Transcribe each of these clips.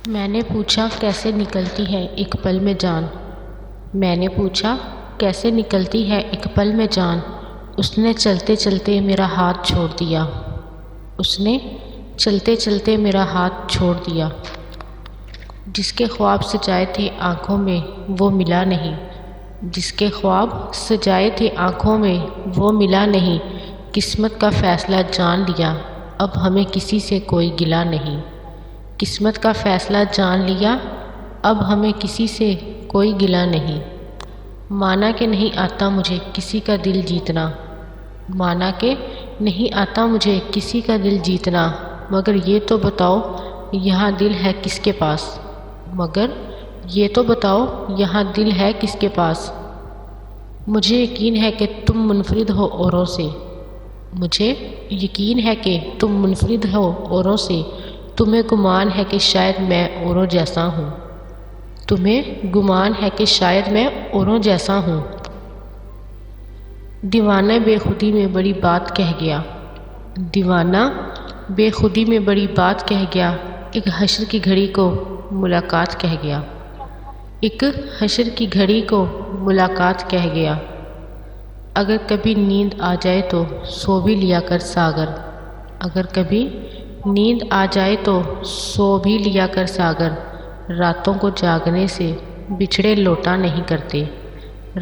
میں نے پوچھا کیسے نکلتی ہے ایک پل میں جان۔ میں نے پوچھا کیسے نکلتی ہے ایک پل میں جان۔ اس نے چلتے چلتے میرا ہاتھ چھوڑ دیا۔ اس نے چلتے چلتے میرا ہاتھ چھوڑ دیا۔ جس کے خواب سجائے تھے آنکھوں میں وہ ملا نہیں۔ جس کے خواب سجائے تھے آنکھوں میں وہ ملا نہیں۔ قسمت کا فیصلہ جان لیا اب ہمیں کسی سے کوئی گلہ نہیں۔ قسمت کا فیصلہ جان لیا اب ہمیں کسی سے کوئی گلہ نہیں۔ مانا کہ نہیں آتا مجھے کسی کا دل جیتنا۔ مانا کہ نہیں آتا مجھے کسی کا دل جیتنا، مگر یہ تو بتاؤ یہاں دل ہے کس کے پاس۔ مگر یہ تو بتاؤ یہاں دل ہے کس کے پاس۔ مجھے یقین ہے کہ تم منفرد ہو اوروں سے۔ مجھے یقین ہے کہ تم منفرد ہو اوروں سے۔ تمہیں گمان ہے کہ شاید میں اوروں جیسا ہوں۔ تمہیں گمان ہے کہ شاید میں اوروں جیسا ہوں۔ دیوانہ بے خودی میں بڑی بات کہہ گیا۔ دیوانہ بے خودی میں بڑی بات کہہ گیا، ایک حشر کی گھڑی کو ملاقات کہہ گیا۔ ایک حشر کی گھڑی کو ملاقات کہہ گیا۔ اگر کبھی نیند آ جائے تو سو بھی لیا کر ساغر۔ اگر کبھی نیند آ جائے تو سو بھی لیا کر ساغر۔ راتوں کو جاگنے سے بچھڑے لوٹا نہیں کرتے۔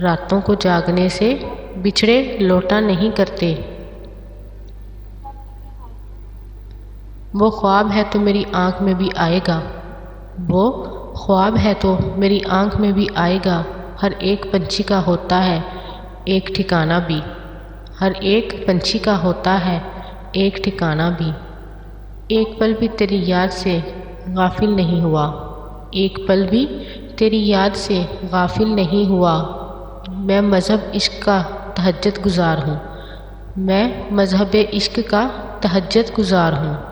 راتوں کو جاگنے سے بچھڑے لوٹا نہیں کرتے۔ وہ خواب ہے تو میری آنکھ میں بھی آئے گا۔ وہ خواب ہے تو میری آنکھ میں بھی آئے گا۔ ہر ایک پنچھی کا ہوتا ہے ایک ٹھکانہ بھی۔ ہر ایک پنچھی کا ہوتا ہے ایک ٹھکانہ بھی۔ ایک پل بھی تیری یاد سے غافل نہیں ہوا۔ ایک پل بھی تیری یاد سے غافل نہیں ہوا۔ میں مذہب عشق کا تہجد گزار ہوں۔ میں مذہب عشق کا تہجد گزار ہوں۔